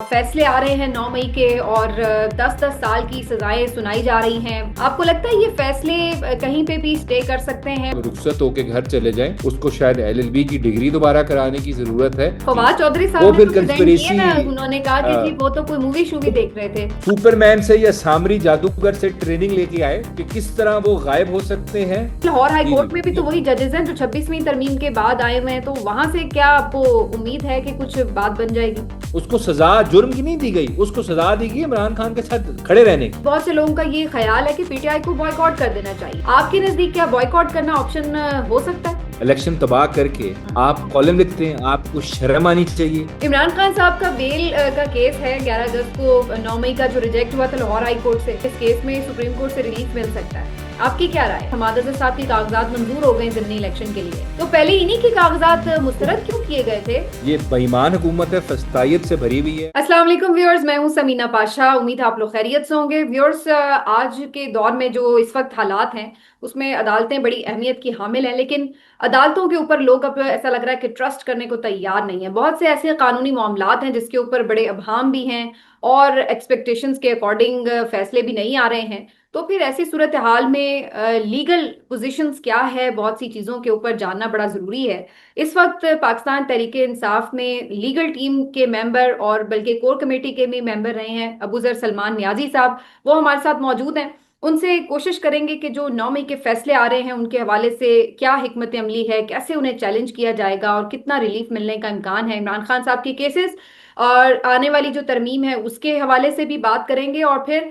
फैसले आ रहे हैं 9 मई के और 10-10 साल की सजाएं सुनाई जा रही हैं। आपको लगता है ये फैसले कहीं पे भी स्टे कर सकते हैं? रुखसत होके घर चले जाएं, उसको शायद एलएलबी की डिग्री दोबारा कराने की जरूरत है। फवाद चौधरी वो साहब ने फिर तो प्रेजेंट किए ना, कंस्पिरेसी उन्होंने कहा कि जी वो तो कोई मूवी शूवी देख रहे थे। सुपरमैन से या सामरी जादूगर से ट्रेनिंग लेके आए कि किस तरह वो गायब हो सकते हैं। लाहौर हाई जी कोर्ट में भी तो जी। वही जजेस हैं जो 26वीं तरमीम के बाद आए हुए हैं, तो वहां से क्या आपको उम्मीद है कि कुछ बात बन जाएगी? उसको सजा जुर्म की नहीं दी गई, उसको सजा दी गई इमरान खान के साथ खड़े रहने की। बहुत से लोगों का ये ख्याल है कि पीटीआई को बॉयकॉट कर देना चाहिए। आपके नजदीक क्या बॉयकॉट करना ऑप्शन हो सकता है? इलेक्शन तबाह करके आप कॉलम लिखते हैं, आपको शर्म आनी चाहिए। इमरान खान साहब का बेल का केस है 11 अगस्त को 9 मई का जो रिजेक्ट हुआ था लाहौर हाई कोर्ट से। इस केस में सुप्रीम कोर्ट से रिलीफ मिल सकता है। आपकी क्या राय? हमाद अजहर साहब के कागजात मंजूर हो गए जिमनी इलेक्शन के लिए, तो पहले इन्हीं के कागजात मुस्तरद क्यों किए गए थे? ये बेईमान हुकूमत है, फस्तायत से भरी हुई है। अस्सलाम वालेकुम व्यूअर्स, मैं हूं समीना पाशा। उम्मीद है आप लोग खैरियत से होंगे। व्यूअर्स, आज के दौर में जो इस वक्त हालात हैं उसमें अदालतें बड़ी अहमियत की हामिल हैं, लेकिन अदालतों के ऊपर लोग अब ऐसा लग रहा है कि ट्रस्ट करने को तैयार नहीं है। बहुत से ऐसे कानूनी मामलात हैं जिसके ऊपर बड़े अबहाम भी हैं और एक्सपेक्टेशंस के अकॉर्डिंग फैसले भी नहीं आ रहे हैं। तो फिर ऐसी सूरत हाल में लीगल पोजीशंस क्या है, बहुत सी चीज़ों के ऊपर जानना बड़ा ज़रूरी है। इस वक्त पाकिस्तान तहरीके इंसाफ में लीगल टीम के मेंबर और बल्कि कोर कमेटी के भी मेंबर रहे हैं अबूजर सलमान नियाजी साहब, वो हमारे साथ मौजूद हैं। उनसे कोशिश करेंगे कि जो 9 मई के फैसले आ रहे हैं उनके हवाले से क्या हिकमत अमली है, कैसे उन्हें चैलेंज किया जाएगा और कितना रिलीफ मिलने का इम्कान है। इमरान खान साहब के केसेस और आने वाली जो तरमीम है उसके हवाले से भी बात करेंगे, और फिर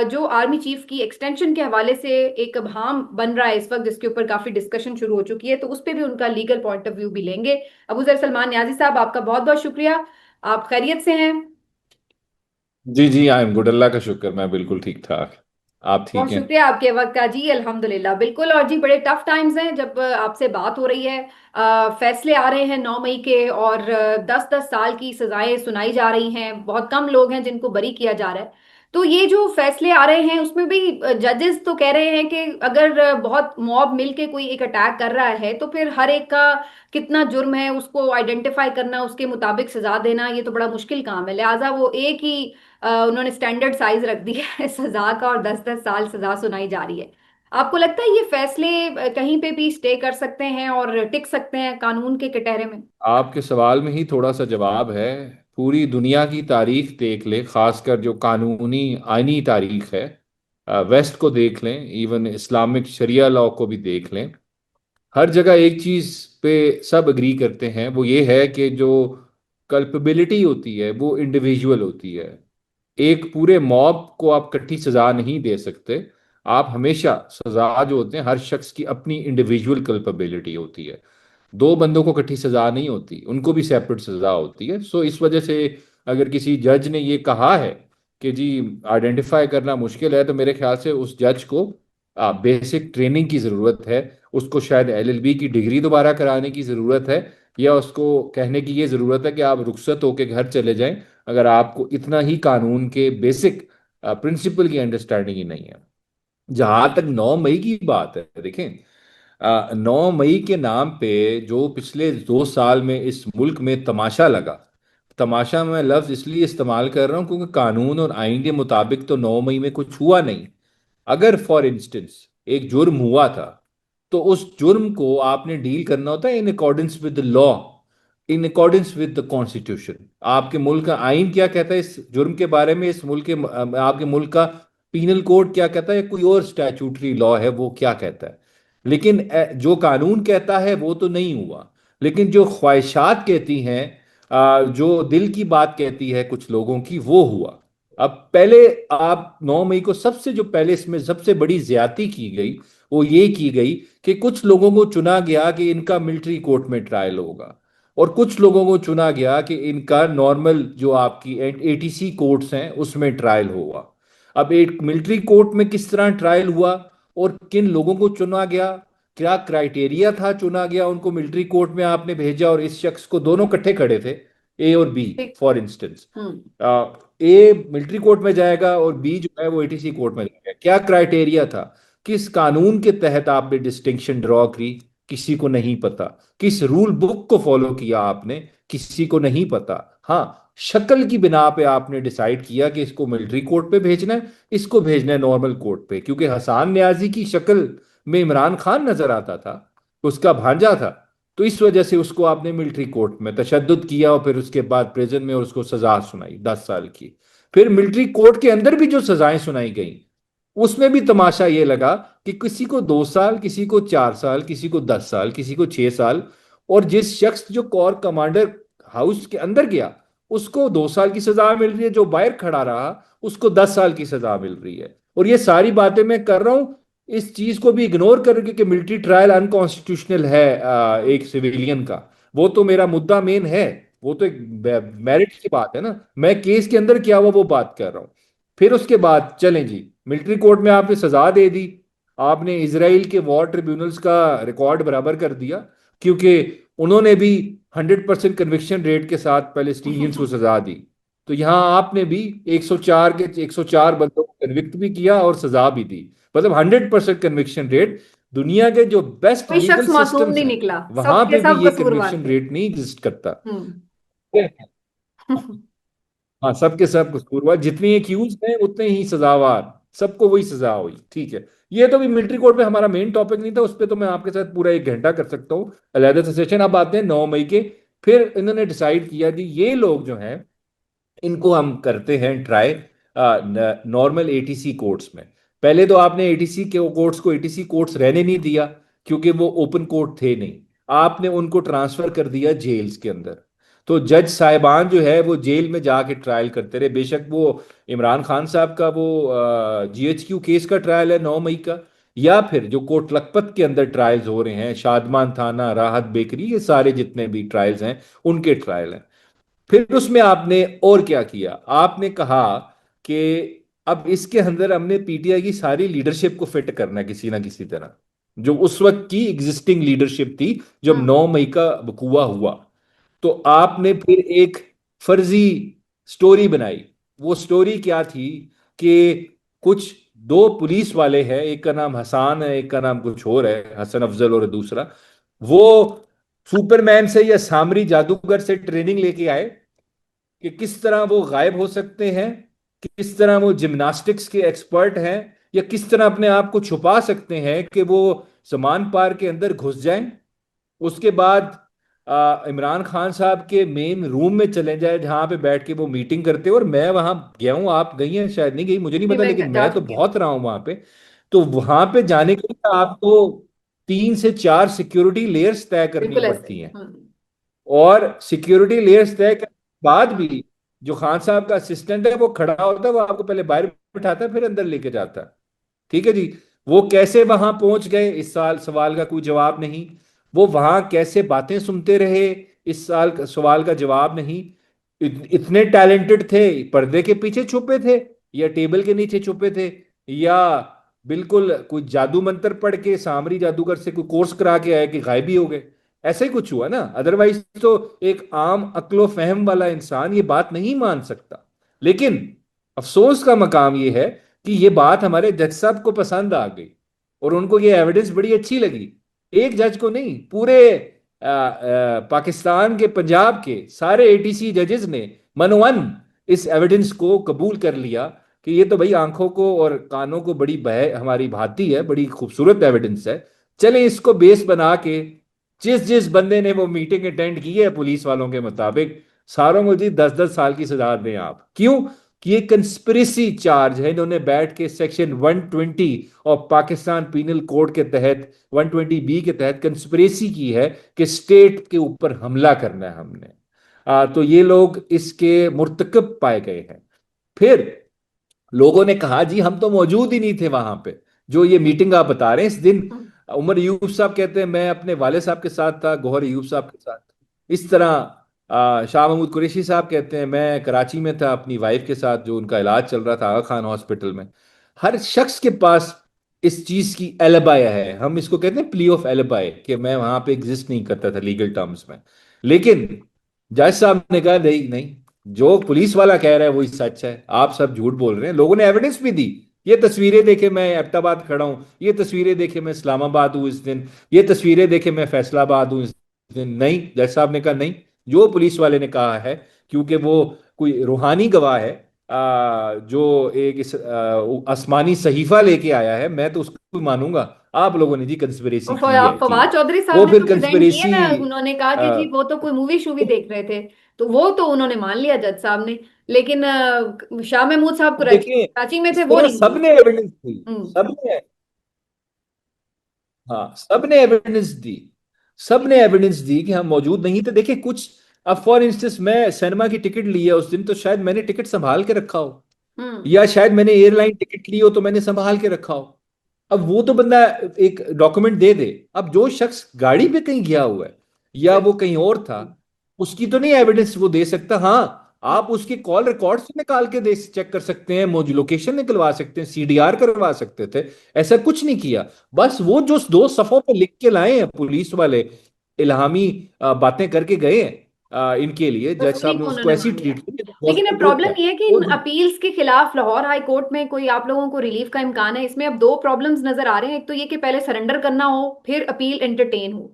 जो आर्मी चीफ की एक्सटेंशन के हवाले से एक अबहाम बन रहा है इस वक्त जिसके ऊपर काफी डिस्कशन शुरू हो चुकी है, तो उस पर भी उनका लीगल पॉइंट ऑफ व्यू भी लेंगे। अबूजर सलमान नियाजी साहब, आपका बहुत बहुत शुक्रिया। आप खैरियत से हैं? जी जी, आई एम गुड, अल्लाह का शुक्र, मैं बिल्कुल ठीक ठाक। आप बहुत ठीक हैं? शुक्रिया आपके वक्त का जी। अल्हम्दुलिल्लाह बिल्कुल। और जी बड़े टफ टाइम्स हैं जब आपसे बात हो रही है। फैसले आ रहे हैं 9 मई के और 10-10 साल की सजाएं सुनाई जा रही हैं। बहुत कम लोग हैं जिनको बरी किया जा रहा है। तो ये जो फैसले आ रहे हैं उसमें भी जजेस तो कह रहे हैं कि अगर बहुत मॉब मिलके कोई एक अटैक कर रहा है तो फिर हर एक का कितना जुर्म है उसको आइडेंटिफाई करना, उसके मुताबिक सजा देना, ये तो बड़ा मुश्किल काम है। लिहाजा वो एक ही उन्होंने स्टैंडर्ड साइज रख दिया है सजा का, और 10-10 साल सजा सुनाई जा रही है। आपको लगता है ये फैसले कहीं पे भी स्टे कर सकते हैं और टिक सकते हैं कानून के कटहरे में? आपके सवाल में ही थोड़ा सा जवाब है। पूरी दुनिया की तारीख देख लें, खासकर जो कानूनी आईनी तारीख है, वेस्ट को देख लें, इवन इस्लामिक शरिया लॉ को भी देख लें। हर जगह एक चीज पे सब अग्री करते हैं, वो ये है कि जो कल्पेबिलिटी होती है वो इंडिविजुअल होती है। एक पूरे मॉब को आप इकट्ठी सजा नहीं दे सकते। आप हमेशा सजा जो होते हैं, हर शख्स की अपनी इंडिविजुअल कल्पेबिलिटी होती है। दो बंदों को इकट्ठी सजा नहीं होती, उनको भी सेपरेट सजा होती है। सो इस वजह से अगर किसी जज ने ये कहा है कि जी आइडेंटिफाई करना मुश्किल है, तो मेरे ख्याल से उस जज को बेसिक ट्रेनिंग की ज़रूरत है। उसको शायद एलएलबी की डिग्री दोबारा कराने की ज़रूरत है, या उसको कहने की ये ज़रूरत है कि आप रुखसत होकर घर चले जाएं अगर आपको इतना ही कानून के बेसिक प्रिंसिपल की अंडरस्टैंडिंग ही नहीं है। जहां तक 9 मई की बात है, देखें, 9 मई के नाम पे जो पिछले 2 साल में इस मुल्क में तमाशा लगा। तमाशा मैं लफ्ज इसलिए इस्तेमाल कर रहा हूं क्योंकि कानून और आइन के मुताबिक तो 9 मई में कुछ हुआ नहीं। अगर फॉर इंस्टेंस एक जुर्म हुआ था, तो उस जुर्म को आपने डील करना होता है in accordance with the law, in accordance with the constitution. आपके मुल्क का आइन क्या कहता है इस जुर्म के बारे में, इस मुल्क के आपके मुल्क का पीनल कोड क्या कहता है, कोई और स्टैट्यूटरी लॉ है वो क्या कहता है। लेकिन जो कानून कहता है वो तो नहीं हुआ। लेकिन जो ख्वाहिशात कहती हैं, जो दिल की बात कहती है कुछ लोगों की, वो हुआ। अब पहले आप 9 मई को सबसे जो पहले इसमें सबसे बड़ी ज्यादती की गई वो ये की गई कि कुछ लोगों को चुना गया कि इनका मिलिट्री कोर्ट में ट्रायल होगा, और कुछ लोगों को चुना गया कि इनका नॉर्मल जो आपकी एटीसी कोर्ट्स हैं उसमें ट्रायल होगा। अब एक मिलिट्री कोर्ट में किस तरह ट्रायल हुआ और किन लोगों को चुना गया, क्या क्राइटेरिया था चुना गया उनको मिलिट्री कोर्ट में आपने भेजा, और इस शख्स को दोनों इकट्ठे खड़े थे, ए और बी। ठीक। For instance hmm. A military court में जाएगा और बी जो है वो एटीसी कोर्ट में जाएगा। क्या क्राइटेरिया था, किस कानून के तहत आपने डिस्टिंक्शन ड्रॉ की, किसी को नहीं पता। किस रूल बुक को फॉलो किया आपने, किसी को नहीं पता। हाँ, शक्ल की बिना पे आपने डिसाइड किया कि इसको मिलिट्री कोर्ट पे भेजना है, इसको भेजना है नॉर्मल कोर्ट पे, क्योंकि हसान न्याजी की शक्ल में इमरान खान नजर आता था, उसका भांजा था। तो इस वजह से उसको आपने मिलिट्री कोर्ट में तशद्दुद किया और फिर उसके बाद प्रिजन में उसको सजा सुनाई 10 साल की। फिर मिलिट्री कोर्ट के अंदर भी जो सजाएं सुनाई गई, उसमें भी तमाशा ये लगा कि किसी को 2 साल, किसी को 4 साल, किसी को 10 साल, किसी को 6 साल। और जिस शख्स जो कोर कमांडर हाउस के अंदर गया, उसको 2 साल की सजा मिल रही है, जो बाहर खड़ा रहा उसको 10 साल की सजा मिल रही है। और ये सारी बातें मैं कर रहा हूं इस चीज को भी इग्नोर करके कि मिलिट्री ट्रायल अनकॉन्स्टिट्यूशनल है एक सिविलियन का। वो तो मेरा मुद्दा मेन है, वो तो एक मेरिट की बात है ना, मैं केस के अंदर क्या हुआ वो बात कर रहा हूं। फिर उसके बाद चलें जी, मिलिट्री कोर्ट में आपने सजा दे दी, आपने इसराइल के वॉर ट्रिब्यूनल्स का रिकॉर्ड बराबर कर दिया, क्योंकि उन्होंने भी 100% कन्विक्शन रेट के साथ पैलेस्टीनियंस को सजा दी। तो यहां आपने भी 104 बंदों को कन्विक्ट भी किया और सजा भी दी। मतलब 100% कन्विक्शन रेट। दुनिया के जो बेस्ट कोई लीगल शख्स मासूम सिस्टम्स नहीं हैं निकला, वहां सबके पे भी सब ये कसूरवार कन्विक्शन थे। रेट नहीं एग्जिस्ट करता। हम्म। हाँ, सबके सब कसूरवार, जितने एक्यूज हैं उतने ही सजावार, सबको वही सजा हुई, ठीक है। ये तो भी मिलिट्री कोर्ट में हमारा मेन टॉपिक नहीं था, उस पर तो मैं आपके साथ पूरा 1 घंटा कर सकता हूँ अलहदा से सेशन। अब आते हैं 9 मई के। फिर इन्होंने डिसाइड किया जी ये लोग जो हैं इनको हम करते हैं ट्राई नॉर्मल एटीसी कोर्ट्स में। पहले तो आपने एटीसी के कोर्ट्स को एटीसी कोर्ट्स रहने नहीं दिया, क्योंकि वो ओपन कोर्ट थे नहीं। आपने उनको ट्रांसफर कर दिया जेल्स के अंदर। तो जज साहिबान जो है वो जेल में जाके ट्रायल करते रहे, बेशक वो इमरान खान साहब का वो जीएचक्यू केस का ट्रायल है 9 मई का, या फिर जो कोट लखपत के अंदर ट्रायल्स हो रहे हैं, शादमान थाना, राहत बेकरी, ये सारे जितने भी ट्रायल्स हैं उनके ट्रायल हैं। फिर उसमें आपने और क्या किया, आपने कहा कि अब इसके अंदर हमने पीटीआई की सारी लीडरशिप को फिट करना है किसी ना किसी तरह, जो उस वक्त की एग्जिस्टिंग लीडरशिप थी जब हम्म। 9 मई का वकूआ हुआ। तो आपने फिर एक फर्जी स्टोरी बनाई। वो स्टोरी क्या थी कि कुछ दो पुलिस वाले हैं, एक का नाम हसान है, एक का नाम कुछ और है, हसन अफजल, और दूसरा वो सुपरमैन से या सामरी जादूगर से ट्रेनिंग लेके आए कि किस तरह वो गायब हो सकते हैं, किस तरह वो जिम्नास्टिक्स के एक्सपर्ट हैं, या किस तरह अपने आप को छुपा सकते हैं कि वो समान पार के अंदर घुस जाएं। उसके बाद इमरान खान साहब के मेन रूम में चले जाए जहां पे बैठ के वो मीटिंग करते हैं। और मैं वहां गया हूं, आप गई हैं शायद, नहीं गई मुझे नहीं नहीं, पता, मैं लेकिन जा मैं तो चुकी हूँ। बहुत रहा हूं वहां पे। तो वहां पे जाने के लिए आपको 3 से 4 सिक्योरिटी लेयर्स तय करनी बिल्कुल ऐसे ही। पड़ती हैं। हम्म। और सिक्योरिटी लेयर्स तय करने के बाद भी जो खान साहब का असिस्टेंट है वो खड़ा होता है, वो आपको पहले बाहर बिठाता है फिर अंदर लेके जाता है। ठीक है जी। वो कैसे वहां पहुंच गए इस साल सवाल का कोई जवाब नहीं। वो वहां कैसे बातें सुनते रहे इस साल का सवाल का जवाब नहीं। इतने टैलेंटेड थे, पर्दे के पीछे छुपे थे, या टेबल के नीचे छुपे थे, या बिल्कुल कोई जादू मंत्र पढ़ के सामरी जादूगर से कोई कोर्स करा के आए कि गायब ही हो गए। ऐसा ही कुछ हुआ ना, अदरवाइज तो एक आम अक्लो फहम वाला इंसान ये बात नहीं मान सकता। लेकिन अफसोस का मकाम ये है कि ये बात हमारे जज साहब को पसंद आ गई और उनको ये एविडेंस बड़ी अच्छी लगी। एक जज को नहीं, पूरे पाकिस्तान के, पंजाब के सारे एटीसी जजेस ने मनोवन इस एविडेंस को कबूल कर लिया कि ये तो भाई आंखों को और कानों को बड़ी बह हमारी भाती है, बड़ी खूबसूरत एविडेंस है। चलें इसको बेस बना के जिस जिस बंदे ने वो मीटिंग अटेंड की है पुलिस वालों के मुताबिक, सारों को जी 10-10 साल की सजा दें आप। क्यों? कि ये कंस्पिरेसी चार्ज है, इन्होंने बैठ के सेक्शन 120 और पाकिस्तान पीनल कोड के तहत 120B के तहत कंस्पिरेसी की है कि स्टेट के ऊपर हमला करना है हमने। तो ये लोग इसके मुर्तकब पाए गए हैं। फिर लोगों ने कहा जी हम तो मौजूद ही नहीं थे वहां पे, जो ये मीटिंग आप बता रहे हैं इस दिन। हम्म। उमर यूब साहब कहते हैं मैं अपने वाले साहब के साथ था, गौहर यूब साहब के साथ। इस तरह शाह महमूद कुरैशी साहब कहते हैं मैं कराची में था अपनी वाइफ के साथ, जो उनका इलाज चल रहा था आगा खान हॉस्पिटल में। हर शख्स के पास इस चीज की एलिबाय है, हम इसको कहते हैं प्ली ऑफ एलिबाय, कि मैं वहां पे एग्जिस्ट नहीं करता था लीगल टर्म्स में। लेकिन जज साहब ने कहा नहीं नहीं, जो पुलिस वाला कह रहा है वही सच है, आप सब झूठ बोल रहे हैं। लोगों ने एविडेंस भी दी, ये तस्वीरें देखे मैं एबटाबाद खड़ा हूं, ये तस्वीरें देखे मैं इस्लामाबाद हूं इस दिन, ये तस्वीरें देखे मैं फैसलाबाद हूं इस दिन। नहीं, जज साहब ने कहा नहीं, जो पुलिस वाले ने कहा है, क्योंकि वो कोई रूहानी गवाह है जो एक इस आसमानी सहीफा लेके आया है, मैं तो उसको भी मानूंगा। आप लोगों ने जी कंस्पिरेसी और की है जी, फवाद चौधरी साहब वो ने फिर तो प्रेजेंट किए कंस्पिरेसी। ना, उन्होंने कहा कि जी वो तो कोई मूवी शूवी देख रहे थे। तो वो तो उन्होंने मान लिया जज साहब ने। लेकिन शाह महमूद साहब कराची देखिए, कराची में थे, इस वो तरह नहीं मान सबने एविडेंस दी, हम्म। सबने, हाँ सबने एविडेंस दी, सबने एविडेंस दी कि हम मौजूद नहीं थे। देखिए कुछ, अब फॉर इंस्टेंस मैं सिनेमा की टिकट ली है उस दिन, तो शायद मैंने टिकट संभाल के रखा हो, हम्म। या शायद मैंने एयरलाइन टिकट ली हो तो मैंने संभाल के रखा हो। अब वो तो बंदा एक डॉक्यूमेंट दे दे। अब जो शख्स गाड़ी पे कहीं गया हुआ है या वो कहीं और था, उसकी तो नहीं एविडेंस वो दे सकता। हाँ, आप उसके कॉल रिकॉर्ड से निकाल के दे चेक कर सकते हैं, मौजूद लोकेशन निकलवा सकते हैं, सीडीआर करवा सकते थे। ऐसा कुछ नहीं किया। बस वो जो 2 सफ़ों पे लिख के लाए हैं पुलिस वाले, इल्हामी बातें करके गए हैं, इनके लिए बस जज उन्हीं साहब ने को उसको उन्होंने ऐसी मान लिया। ट्रीट किया, लेकिन अब गॉस्पेल ट्रुथ प्रॉब्लम है ये है कि वो। इन अपील्स के खिलाफ लाहौर हाई कोर्ट में कोई आप लोगों को रिलीफ का इम्कान है? इसमें अब दो प्रॉब्लम्स नजर आ रहे हैं। एक तो ये कि पहले सरेंडर करना हो, फिर अपील एंटरटेन हो।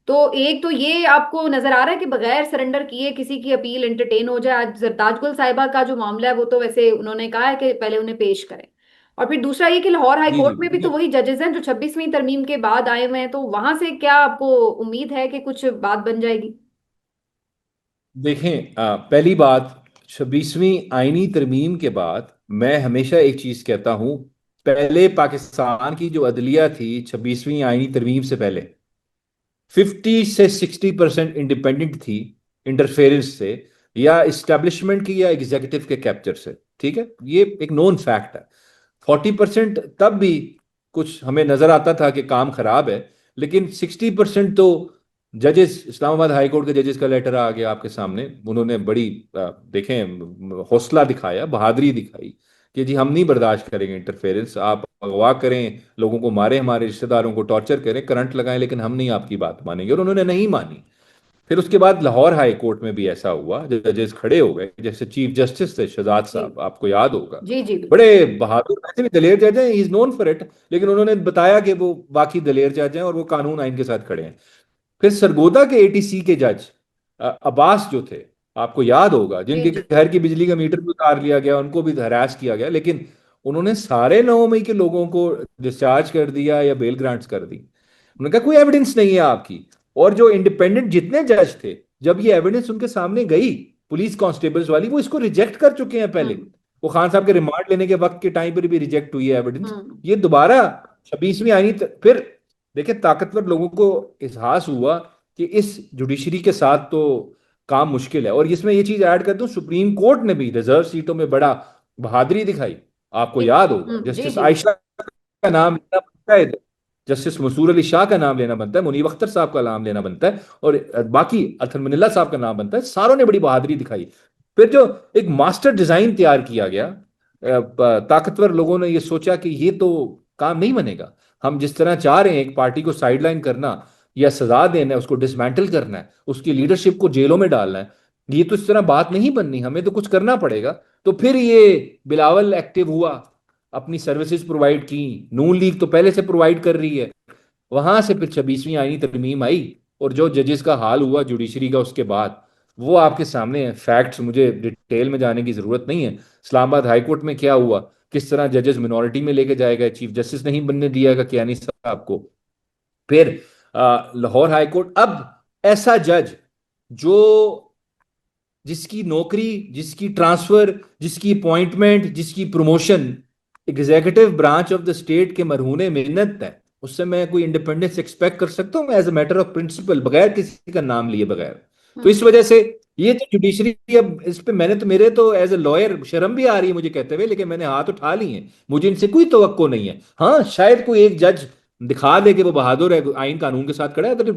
तो एक तो ये आपको नजर आ रहा है कि बगैर सरेंडर किए किसी की अपील एंटरटेन हो जाए। आज जरताज गुल साहिबा का जो मामला है वो तो वैसे उन्होंने कहा है कि पहले उन्हें पेश करें। और फिर दूसरा ये कि लाहौर हाई जी जी कोर्ट में भी तो देखिए, वही जजेस हैं जो 26वीं तरमीम के बाद आए हुए हैं। तो वहां से क्या आपको उम्मीद है कि कुछ बात बन जाएगी? देखें पहली बात, 26वीं आईनी तरमीम के बाद मैं हमेशा एक चीज कहता हूं। पहले पाकिस्तान की जो अदलिया थी 26वीं आईनी तरमीम से पहले 50 से 60% इंडिपेंडेंट थी, इंटरफेरेंस से या इस्टेब्लिशमेंट की या एग्जीक्यूटिव के कैप्चर से। ठीक है, ये एक नोन फैक्ट है। 40% तब भी कुछ हमें नजर आता था कि काम खराब है, लेकिन 60% तो जजेस, इस्लामाबाद हाई कोर्ट के जजेस का लेटर आ गया आपके सामने, उन्होंने बड़ी देखें हौसला दिखाया, बहादुरी दिखाई कि जी हम नहीं बर्दाश्त करेंगे इंटरफेरेंस, आप अगवा करें, लोगों को मारें, हमारे रिश्तेदारों को टॉर्चर करें, करंट लगाएं, लेकिन हम नहीं आपकी बात मानेंगे। और उन्होंने नहीं मानी। फिर उसके बाद लाहौर हाई कोर्ट में भी ऐसा हुआ, जजेस खड़े हो गए, जैसे चीफ जस्टिस थे शहजाद जी साहब, आपको याद होगा। जी जी बिल्कुल। बड़े बहादुर, वैसे भी दलेर जज हैं, इज नोन फॉर इट, लेकिन उन्होंने बताया कि वो बाकी दलेर जज हैं और वो कानून आइन के साथ खड़े हैं। फिर सरगोदा के एटीसी के जज अब्बास जो थे, आपको याद होगा, जी जिनके जी घर की बिजली का मीटर भी उतार लिया गया, उनको भी हरास किया गया, लेकिन उन्होंने सारे 9 मई के लोगों को डिस्चार्ज कर दिया या बेल ग्रांट्स कर दी। उन्होंने कहा कोई एविडेंस नहीं है आपकी। और जो इंडिपेंडेंट जितने जज थे, जब ये एविडेंस उनके सामने गई, पुलिस कांस्टेबल्स वाली, वो इसको रिजेक्ट कर चुके हैं पहले। हम्म वो खान साहब के रिमांड लेने के वक्त के टाइम पर भी रिजेक्ट हुई है एविडेंस। हम्म ये दोबारा 26वीं आईनी फिर देखिए, ताकतवर लोगों को एहसास हुआ कि इस जुडिशरी के साथ तो काम मुश्किल है। और इसमें ये चीज ऐड कर दूं, सुप्रीम कोर्ट ने भी रिजर्व सीटों में बड़ा बहादुरी दिखाई। आपको जी याद होगा, जी जस्टिस जी आयशा का नाम लेना बनता है, जस्टिस मसूर अली शाह का नाम लेना बनता है, मुनीब अख्तर साहब का नाम लेना बनता है, और बाकी अथर मनिल्ला साहब का नाम बनता है। सारों ने बड़ी बहादुरी दिखाई। फिर जो एक मास्टर डिजाइन तैयार किया गया, ताकतवर लोगों ने ये सोचा कि ये तो काम नहीं बनेगा। हम जिस तरह चाह रहे हैं एक पार्टी को साइडलाइन करना या सजा देना है, उसको डिसमेंटल करना है, उसकी लीडरशिप को जेलों में डालना है, ये तो इस तरह बात नहीं बननी, हमें तो कुछ करना पड़ेगा। तो फिर ये बिलावल एक्टिव हुआ, अपनी सर्विसेज प्रोवाइड की। नून लीग तो पहले से प्रोवाइड कर रही है। वहां से फिर 26वीं आईनी तरमीम आई, और जो जजेस का हाल हुआ जुडिशरी का उसके बाद, वो आपके सामने है। फैक्ट्स मुझे डिटेल में जाने की जरूरत नहीं है। इस्लामाबाद हाई कोर्ट में क्या हुआ, किस तरह जजेस मिनॉरिटी में लेके जाए गए, चीफ जस्टिस नहीं बनने दिया गया कियानी साहब को। फिर लाहौर हाई कोर्ट अब ऐसा जज जो, जिसकी नौकरी, जिसकी ट्रांसफर, जिसकी अपॉइंटमेंट, जिसकी promotion executive branch of the state के मरहूने मिन्नत है, उससे मैं कोई इंडिपेंडेंस एक्सपेक्ट कर सकता हूँ as a matter of principle, बगैर किसी का नाम लिए बगैर? तो इस हम्म वजह से ये तो जुडिशरी, अब इस पे मैंने तो, मेरे तो एज ए लॉयर शर्म भी आ रही है मुझे कहते हुए, लेकिन मैंने हाथ उठा लिए हैं, मुझे इनसे कोई तवक्को नहीं है। हाँ शायद कोई एक जज दिखा दे कि वो बहादुर है, आइन कानून के साथ खड़ा है, तो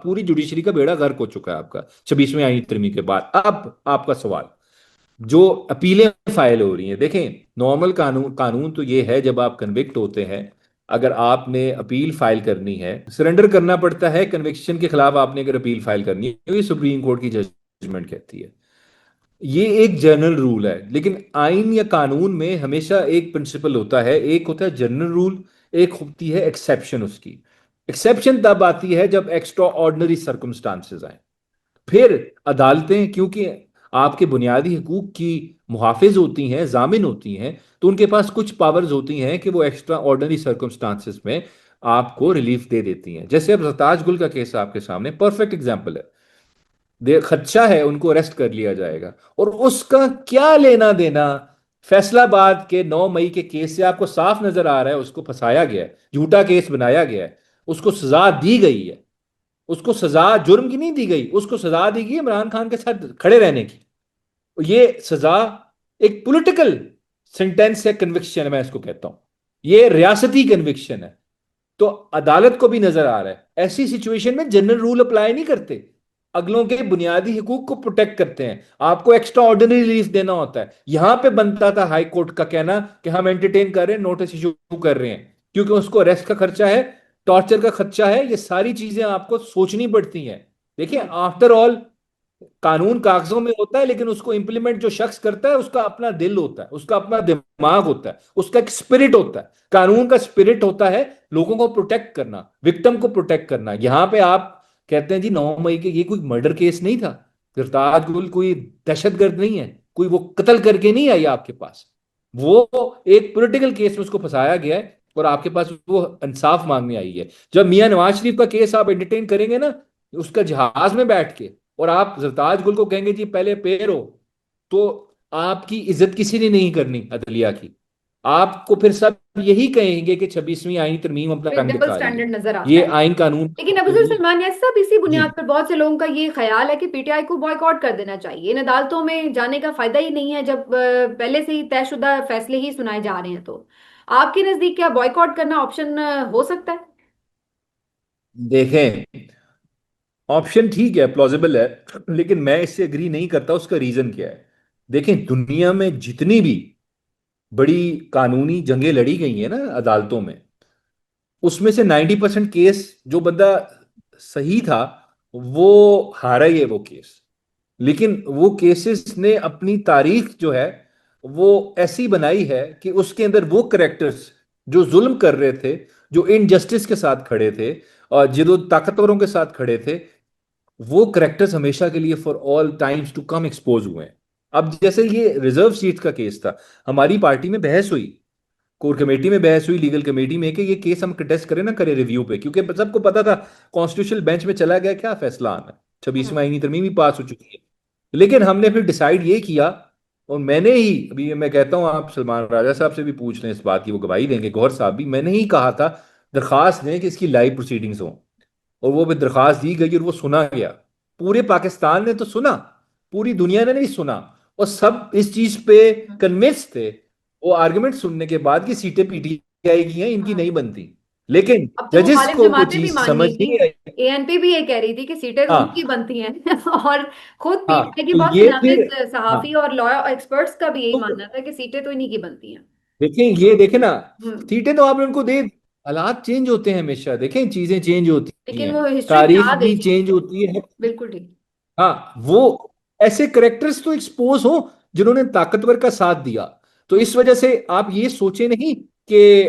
पूरी जुडिशरी का बेड़ा गर्क हो चुका है आपका 26वीं आईनी तरमीम के बाद। अब आपका सवाल, जो अपीलें फाइल हो रही हैं, देखें नॉर्मल कानून कानून तो ये है, जब आप कन्विक्ट होते हैं, अगर आपने अपील फाइल करनी है, सरेंडर करना पड़ता है कन्विक्शन के खिलाफ। आपने अगर अपील फाइल करनी है, तो ये सुप्रीम कोर्ट की जजमेंट कहती है, ये एक जनरल रूल है। लेकिन आइन या कानून में हमेशा एक प्रिंसिपल होता है, एक होता है जनरल रूल, एक होती है एक्सेप्शन उसकी। एक्सेप्शन तब आती है जब एक्स्ट्रा ऑर्डिनरी सर्कमस्टांसेस आए। फिर अदालतें, क्योंकि आपके बुनियादी हकूक की मुहाफिज होती हैं, जामिन होती हैं, तो उनके पास कुछ पावर्स होती हैं कि वो एक्स्ट्रा ऑर्डनरी सर्कमस्टांसिस में आपको रिलीफ दे देती हैं। जैसे अब सरताज गुल का केस आपके सामने परफेक्ट एग्जाम्पल है। खदशा है उनको अरेस्ट कर लिया जाएगा, और उसका क्या लेना देना फैसलाबाद के 9 मई के केस से? आपको साफ नजर आ रहा है उसको फंसाया गया है, झूठा केस बनाया गया है, उसको सजा दी गई है। उसको सजा जुर्म की नहीं दी गई, उसको सजा दी गई इमरान खान के साथ खड़े रहने की। ये सजा एक पॉलिटिकल सेंटेंस है, कन्विक्शन है, मैं इसको कहता हूं। ये रियासती कन्विक्शन है। तो अदालत को भी नजर आ रहा है ऐसी सिचुएशन में जनरल रूल अप्लाई नहीं करते, अगलों के बुनियादी हकूक को प्रोटेक्ट करते हैं। आपको एक्स्ट्रा ऑर्डिनरी रिलीफ देना होता है। यहां पे बनता था हाई कोर्ट का कहना कि हम एंटरटेन कर रहे हैं, नोटिस इशू कर रहे हैं, क्योंकि उसको अरेस्ट का खर्चा है, टॉर्चर का खर्चा है, ये सारी चीजें आपको सोचनी पड़ती हैं। देखिए, हम्म। आफ्टर ऑल कानून कागजों में होता है, लेकिन उसको इंप्लीमेंट जो शख्स करता है उसका अपना दिल होता है, उसका अपना दिमाग होता है, उसका एक स्पिरिट होता है। कानून का स्पिरिट होता है लोगों को प्रोटेक्ट करना, विक्टिम को प्रोटेक्ट करना। यहां पे आप कहते हैं जी 9 मई के, ये कोई मर्डर केस नहीं था। गिरफ्तार गुल कोई दहशतगर्द नहीं है, कोई वो कत्ल करके नहीं आई आपके पास। वो एक पॉलिटिकल केस में उसको फंसाया गया है, और आपके पास वो इंसाफ मांगने आई है। जब मियां नवाज शरीफ का केस आप एंटरटेन करेंगे ना, उसका जहाज में बैठ के, और आप सरताज गुल को कहेंगे जी पहले पेश हो, तो आपकी इज्जत किसी ने नहीं करनी अदलिया की। आपको फिर सब यही कहेंगे कि 26वीं आईनी तरमीम अपना तो एक रंग डबल दिखा रही है। स्टैंडर्ड नजर आता ये है। आइन कानून लेकिन अफजल जी। सलमान, यह सब इसी जी बुनियाद पर बहुत से लोगों का ये ख्याल है कि पीटीआई को बॉयकॉट कर देना चाहिए। इन अदालतों में जाने का फायदा ही नहीं है जब पहले से ही तयशुदा फैसले ही सुनाए जा रहे हैं। तो आपके नजदीक क्या बॉयकॉट करना ऑप्शन हो सकता है? देखें, ऑप्शन ठीक है, प्लॉजिबल है, लेकिन मैं इससे एग्री नहीं करता। उसका रीजन क्या है? देखें, दुनिया में जितनी भी बड़ी कानूनी जंगें लड़ी गई हैं ना अदालतों में, उसमें से 90% केस जो बंदा सही था वो हारा ही है वो केस। लेकिन वो केसेस ने अपनी तारीख जो है वो ऐसी बनाई है कि उसके अंदर वो करेक्टर्स जो जुल्म कर रहे थे, जो इनजस्टिस के साथ खड़े थे, और जो ताकतवरों के साथ खड़े थे, वो करेक्टर्स हमेशा के लिए for all times to come expose हुए हैं। अब जैसे ये रिजर्व सीट का केस था, हमारी पार्टी में बहस हुई, कोर कमेटी में बहस हुई, लीगल कमेटी में, कि ये केस हम कंटेस्ट करें ना करें रिव्यू पे, क्योंकि सबको पता था कॉन्स्टिट्यूशनल बेंच में चला गया, क्या फैसला आना है, हम्म। 26वीं आईनी तरमीम भी पास हो चुकी है। लेकिन हमने फिर डिसाइड ये किया, और मैंने ही, अभी मैं कहता हूं आप सलमान राजा साहब से भी पूछ लें इस बात की, वो गवाही देंगे, गौहर साहब भी, मैंने ही कहा था दरखास्त दें कि इसकी लाइव प्रोसीडिंग्स हो। और वो भी दरखास्त दी गई और वो सुना गया। पूरे पाकिस्तान ने तो सुना, पूरी दुनिया ने नहीं सुना, और सब इस चीज पे कन्विंस थे वो आर्गुमेंट सुनने के बाद कि सीटें पीटीआई की हैं, इनकी हाँ। नहीं बनती। लेकिन अब तो जजेस मुखालिफ को वो जमातें भी चीज मान समझ गई थी। नहीं आई। एएनपी भी ये कह रही थी कि सीटें तो उनकी हाँ, बनती हैं और खुद हाँ, पीटीआई की तो बहुत से ये फिर, नामित हाँ, सहाफी और लॉयर एक्सपर्ट्स का भी यही तो मानना था कि सीटें तो इन्हीं की बनती हैं। देखें, ये देखें ना, हम्म। सीटें तो आपने उनको दे, हालात चेंज होते हैं हमेशा, देखें चीजें चेंज होती लेकिन हैं, वो हिस्ट्री में तारीख आ गई भी चीज चेंज तो। होती है। बिल्कुल ठीक। हाँ, वो ऐसे करेक्टर्स तो एक्सपोज हो जिन्होंने ताकतवर का साथ दिया। तो हम्म। इस वजह से आप ये सोचे नहीं कि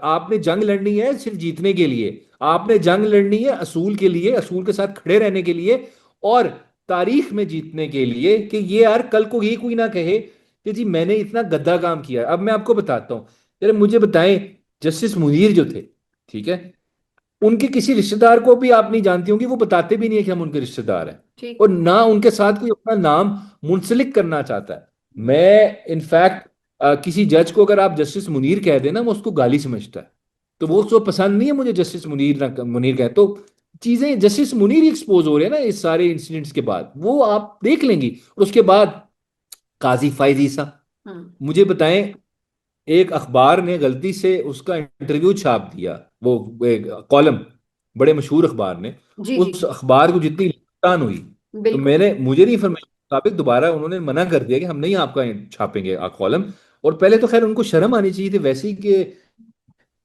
आपने जंग लड़नी है सिर्फ जीतने के लिए। आपने जंग लड़नी है असूल के लिए, असूल के साथ खड़े रहने के लिए, और तारीख में जीतने के लिए, कि ये यार कल को ये कोई ना कहे कि जी मैंने इतना गद्दा काम किया। अब मैं आपको बताता हूँ, यार मुझे बताएं, जस्टिस मुनीर जो थे, ठीक है, उनके किसी रिश्तेदार को भी आप नहीं जानती होंगी, वो बताते भी नहीं है कि हम उनके रिश्तेदार हैं, ठीक। और ना उनके साथ कोई अपना नाम मुंसलिक करना चाहता है। हम्म। मैं इनफैक्ट किसी जज को अगर आप जस्टिस मुनीर कह देना, वो उसको गाली समझता है। तो वो उसको पसंद नहीं है मुझे जस्टिस मुनीर ना मुनीर कहे तो। चीजें जस्टिस मुनीर एक्सपोज हो रहे हैं ना इस सारे इंसिडेंट्स के बाद, वो आप देख लेंगी। और उसके बाद काजी फाइज ईसा, हम्म। मुझे बताएं, एक अखबार ने गलती से उसका इंटरव्यू छाप दिया, वो कॉलम, बड़े मशहूर अखबार ने, जी जी। उस अखबार को जितनी नुकसान हुई, तो बिल्कुल। मैंने, मुझे नहीं इन्फॉर्मेशन मुताबिक दोबारा उन्होंने मना कर दिया कि हम नहीं आपका छापेंगे कॉलम। और पहले तो खैर उनको शर्म आनी चाहिए थी वैसे ही कि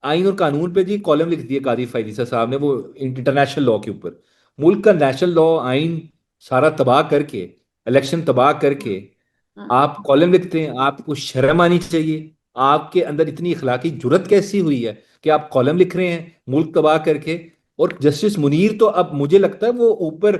आइन और कानून पे जी कॉलम लिख दिया कादी फायजीसा साहब ने, वो इंटरनेशनल लॉ के ऊपर, मुल्क का नेशनल लॉ आइन सारा तबाह करके, इलेक्शन तबाह हम्म। करके हम्म। आप कॉलम लिखते हैं। आपको शर्म आनी चाहिए। आपके अंदर इतनी इखलाकी जुर्रत कैसी हुई है कि आप कॉलम लिख रहे हैं मुल्क तबाह करके? और जस्टिस मुनीर तो अब मुझे लगता है वो ऊपर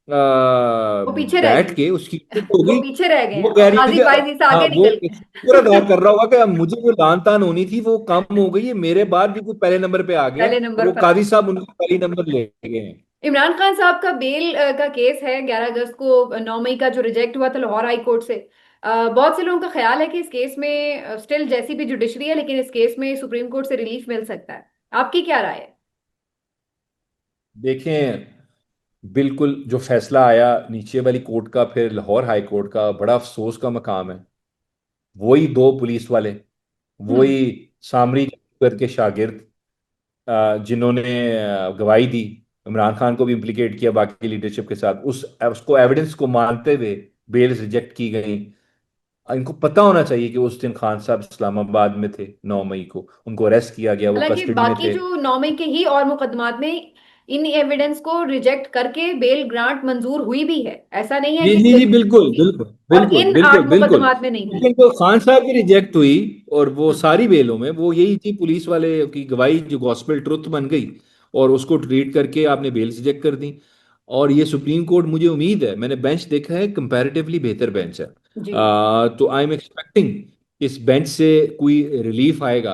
वो पीछे रह बैठ गई। के उसकी हो वो गई। पीछे रह गए हैं वो कह और रही थी काजी कि फाइजी से हाँ, आगे वो निकल गए। शुक्र अदा कर रहा होगा कि अब मुझे जो लान तान होनी थी वो कम हो गई है, मेरे बाद भी कोई पहले नंबर पे आ गया पहले और नंबर वो पर आ काजी गए। साहब उनका पहले नंबर ले गए हैं। इमरान खान साहब का बेल का केस है 11 अगस्त को, 9 मई का, जो रिजेक्ट हुआ था लाहौर हाई कोर्ट से। बहुत से लोगों का ख्याल है कि इस केस में स्टिल जैसी भी जुडिशरी है, लेकिन इस केस में सुप्रीम कोर्ट से रिलीफ मिल सकता है। आपकी क्या राय है? देखें, बिल्कुल जो फैसला आया नीचे वाली कोर्ट का, फिर लाहौर हाई कोर्ट का, बड़ा अफसोस का मकाम है। वही दो पुलिस वाले, हम्म। वही सामरी के शागिर्द, जिन्होंने गवाही दी, इमरान खान को भी इम्प्लीकेट किया बाकी लीडरशिप के साथ, उस उसको एविडेंस को मानते हुए बेल रिजेक्ट की गई। इनको पता होना चाहिए कि उस दिन खान साहब इस्लामाबाद में थे, 9 मई को उनको अरेस्ट किया गया, वो हालांकि कस्टडी में बाकी थे। जो 9 मई के ही और मुकदमात में इन एविडेंस को रिजेक्ट करके बेल ग्रांट मंजूर हुई भी है, ऐसा नहीं है जी कि जी नहीं जी, बिल्कुल होगी। बिल्कुल और बिल्कुल इन बिल्कुल 8 बिल्कुल। मुकदमात में नहीं हुई। लेकिन जो खान साहब की रिजेक्ट हुई और वो हम्म। सारी बेलों में वो यही थी, पुलिस वाले की गवाही जो गॉस्पेल ट्रुथ बन गई और उसको ट्रीट करके आपने बेल रिजेक्ट कर दी। और ये सुप्रीम कोर्ट, मुझे उम्मीद है, मैंने बेंच देखा है, कंपैरेटिवली बेहतर बेंच है। जी। तो आई एम एक्सपेक्टिंग इस बेंच से कोई रिलीफ आएगा।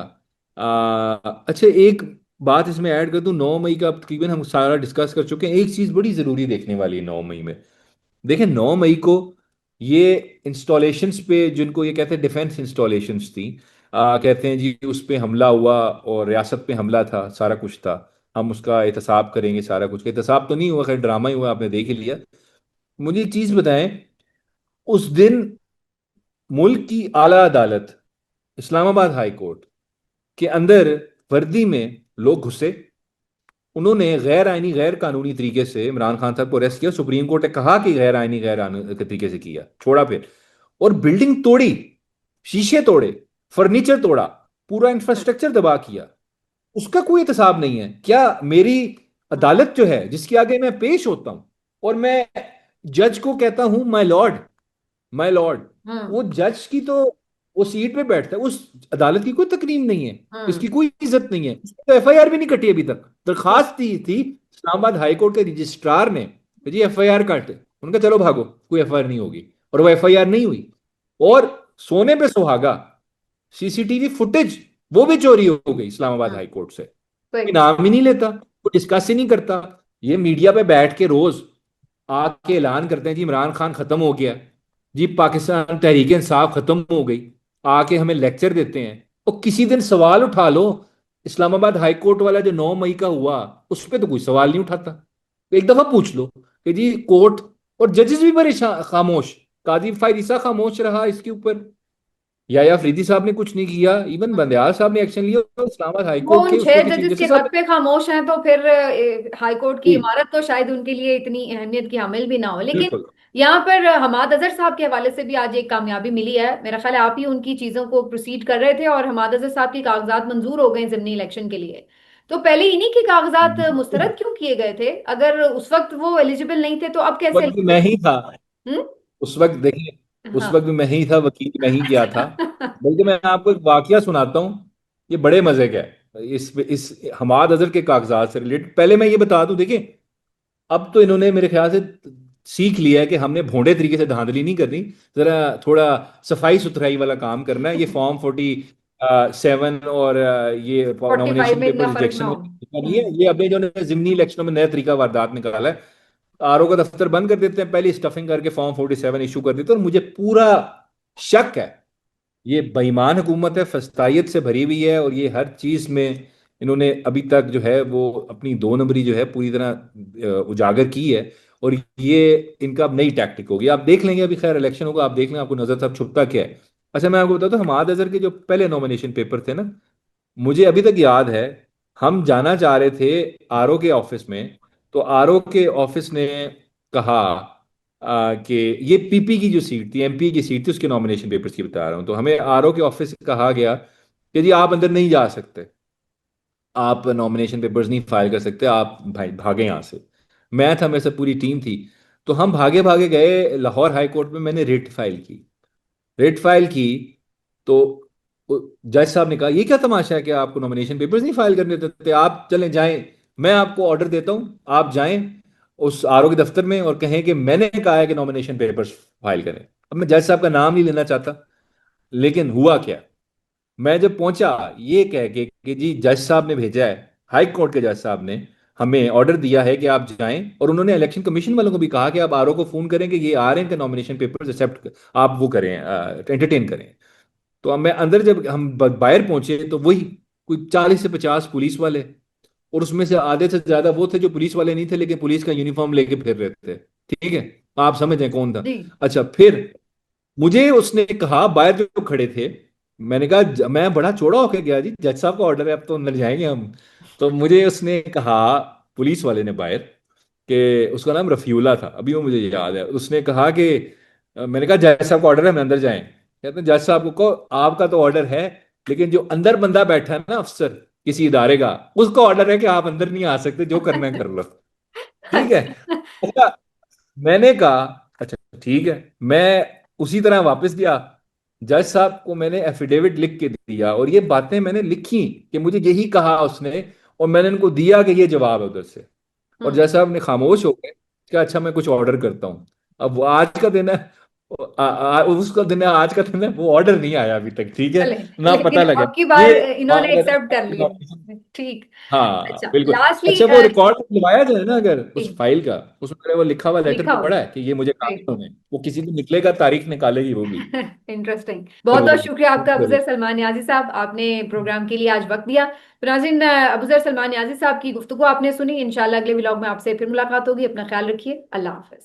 अच्छा, एक बात इसमें ऐड कर दूं, 9 मई का अब तकरीबन हम सारा डिस्कस कर चुके हैं। एक चीज बड़ी जरूरी देखने वाली है 9 मई में। देखें, 9 मई को ये इंस्टॉलेशंस पे, जिनको ये कहते हैं डिफेंस इंस्टॉलेशंस थी, कहते हैं जी उस पे हमला हुआ और रियासत पे हमला था, सारा कुछ था, हम उसका एहतसाब करेंगे, सारा कुछ का एहतसाब तो नहीं हुआ, खैर ड्रामा ही हुआ, आपने देख ही लिया। मुझे एक चीज बताएं, उस दिन मुल्क की आला अदालत, इस्लामाबाद हाई कोर्ट के अंदर वर्दी में लोग घुसे, उन्होंने गैर आईनी गैर कानूनी तरीके से इमरान खान साहब को अरेस्ट किया। सुप्रीम कोर्ट ने कहा कि गैर आईनी तरीके से किया, छोड़ा फिर, और बिल्डिंग तोड़ी, शीशे तोड़े, फर्नीचर तोड़ा, पूरा इंफ्रास्ट्रक्चर तबाह किया। उसका कोई एहतसाब नहीं है क्या? मेरी अदालत जो है, जिसके आगे मैं पेश होता हूं और मैं जज को कहता हूं माय लॉर्ड, माय लॉर्ड, हम्म। वो जज की तो वो सीट पे बैठता है, उस अदालत की कोई तकरीम नहीं है, हम्म। इसकी कोई इज्जत नहीं है। इसकी तो एफआईआर भी नहीं कटी अभी तक। ठीक। दरखास्त दी थी इस्लामाबाद हाई कोर्ट के रजिस्ट्रार ने कि जी एफआईआर कट, उनका चलो भागो, कोई एफआईआर नहीं होगी, और वो एफआईआर नहीं हुई। और सोने पे सुहागा, सीसीटीवी फुटेज वो भी चोरी हो गई इस्लामाबाद हम्म। हाई कोर्ट से। तो कोई नाम ही नहीं लेता, कोई डिस्कस ही नहीं करता। ये मीडिया पे बैठ के रोज आके ऐलान करते हैं जी इमरान खान खत्म हो गया, जी पाकिस्तान तहरीक इंसाफ खत्म हो गई, आके हमें लेक्चर देते हैं। और किसी दिन सवाल उठा लो, इस्लामाबाद हाई कोर्ट वाला जो 9 मई का हुआ, उस पर तो कोई सवाल नहीं उठाता। एक दफा पूछ लो कि जी कोर्ट, और जजेस भी परेशान, खामोश, काजी फायद खामोश रहा इसके ऊपर, या अफरीदी साहब ने कुछ नहीं किया, इवन बंदयाल साहब ने एक्शन लिया, और इस्लामाबाद हाई वो कोर्ट उन के उस छह वक्त चीफ जजेस के जस्टिस खत साहब पे खामोश हैं, तो फिर हाई कोर्ट की जी इमारत तो शायद उनके लिए इतनी अहमियत की हामिल भी ना हो। लेकिन बिल्कुल। यहाँ पर हमाद अजहर साहब के हवाले से भी आज एक कामयाबी मिली है। मेरा ख्याल है आप ही उनकी चीजों को प्रोसीड कर रहे थे और हमाद अजहर साहब के कागजात मंजूर हो गए जिमनी इलेक्शन के लिए। तो पहले इन्हीं के कागजात मुस्तरद क्यों किए गए थे? अगर उस वक्त वो एलिजिबल नहीं थे तो अब कैसे वक्त भी मैं एलिजिबल? ही था, हम्म। उस वक्त देखिए, उस हाँ। वक्त भी मैं ही था, वकील मैं ही किया था। बल्कि मैं आपको एक वाकया सुनाता हूँ, ये बड़े मजे का है, इस हमाद अजहर के कागजात से रिलेटेड। पहले मैं ये बता दूं, देखिए, अब तो इन्होंने मेरे ख्याल से सीख लिया है कि हमने भोंडे तरीके से धांधली नहीं करनी, जरा थोड़ा सफाई सुथराई वाला काम करना है। ये फॉर्म 47 और ये 45 नॉमिनेशन में पेपर इतना फर्क ना रिजेक्शन हो। में नहीं है, ये अपने जो जिमनी इलेक्शनों में नया तरीका वारदात निकाला है। आरओ का दफ्तर बंद कर देते हैं, पहले स्टफिंग करके फॉर्म 47 इशू कर देते हैं, और मुझे पूरा शक है ये बेईमान हुकूमत है, फस्तायत से भरी हुई है, और ये हर चीज में इन्होंने अभी तक जो है वो अपनी दो नंबरी जो है पूरी तरह उजागर की है। और ये इनका अब नई टैक्टिक होगी, आप देख लेंगे, अभी खैर इलेक्शन होगा, आप देख लेंगे, आपको नजर सब छुपता क्या है। अच्छा, मैं आपको बताता हूँ, हमाद अजहर के जो पहले नॉमिनेशन पेपर थे ना, मुझे अभी तक याद है, हम जाना चाह रहे थे आरओ के ऑफिस में, तो आरओ के ऑफिस ने कहा कि ये पीपी की जो सीट थी, एमपी की सीट थी, उसके नॉमिनेशन पेपर्स की बता रहा हूँ, तो हमें आरओ के ऑफिस से कहा गया कि जी आप अंदर नहीं जा सकते, आप नॉमिनेशन पेपर्स नहीं फाइल कर सकते, आप भाई भागे यहाँ से। मैं था, मेरे साथ पूरी टीम थी, तो हम भागे भागे गए लाहौर हाई कोर्ट में, मैंने रिट फाइल की, रेट फाइल की। तो जज साहब ने कहा ये क्या तमाशा है कि आपको नॉमिनेशन पेपर्स नहीं फाइल करने देते, आप चलें जाएं, मैं आपको ऑर्डर देता हूं, आप जाएं, उस आरओ के दफ्तर में और कहें कि मैंने कहा है कि नॉमिनेशन पेपर्स फाइल करें। अब मैं जज साहब का नाम नहीं लेना चाहता, लेकिन हुआ क्या, मैं जब पहुंचा ये कह के कि जी जज साहब ने भेजा है, हाई कोर्ट के जज साहब ने हमें ऑर्डर दिया है कि आप जाएं, और उन्होंने इलेक्शन कमीशन वालों को भी कहा कि आप आरओ को फोन करें कि ये आ रहे हैं, इनके नॉमिनेशन पेपर्स एक्सेप्ट आप वो करें, एंटरटेन करें। तो अब मैं अंदर जब हम बाहर पहुंचे तो वही कोई 40 से 50 पुलिस वाले, और उसमें से आधे से ज्यादा वो थे जो पुलिस वाले नहीं थे लेकिन पुलिस का यूनिफॉर्म लेके फिर रहे थे। ठीक है, आप समझ रहे हैं कौन था। जी। अच्छा, फिर मुझे उसने कहा, बाहर जो खड़े थे, मैंने कहा मैं बड़ा चौड़ा होके गया जी, जज साहब का ऑर्डर है, अब तो अंदर जाएंगे हम। तो मुझे उसने कहा, पुलिस वाले ने बाहर, कि उसका नाम रफीउल्ला था, अभी वो मुझे याद है, उसने कहा कि मैंने कहा जज साहब का ऑर्डर है, हम अंदर जाएं। कहते हैं जज साहब को कहो आपका तो ऑर्डर है, लेकिन जो अंदर बंदा बैठा है ना अफसर किसी इदारे का, उसका ऑर्डर है कि आप अंदर नहीं आ सकते, जो करना है कर लो। ठीक है। अच्छा। अच्छा, मैंने कहा अच्छा ठीक है। मैं उसी तरह वापस गया, जज साहब को मैंने एफिडेविट लिख के दिया, और ये बातें मैंने लिखी कि मुझे यही कहा उसने, और मैंने उनको दिया कि ये जवाब है उधर से। और हम्म। जज साहब ने खामोश हो गए कि अच्छा मैं कुछ ऑर्डर करता हूँ। अब वो आज का दिन है, उसका दिन है, आज का दिन है, वो ऑर्डर नहीं आया अभी तक। ठीक है, चले, ना लेकिन पता लगा आपकी ये बार इन्होंने बात है एक्सेप्ट कर लिया। ना। ठीक। हाँ अच्छा, बिल्कुल। लास्टली अच्छा, वो रिकॉर्ड लिवाया जाए ना अगर उस जी, फाइल का, उसमें मैंने वो लिखा हुआ लेटर लिखा हो। पड़ा है कि ये मुझे कहा था उन्होंने, वो किसी दिन निकलेगा, तारीख निकालेगी वो भी। इंटरेस्टिंग। बहुत बहुत जरूर शुक्रिया आपका जरूर। अबूजर सलमान नियाजी साहब, आपने प्रोग्राम के लिए आज वक्त दिया। तो नाज़रीन, अबूजर सलमान नियाजी साहब की गुफ्तगू आपने सुनी। इंशाल्लाह अगले व्लॉग में आपसे फिर मुलाकात होगी। अपना ख्याल रखिए। अल्लाह हाफिज।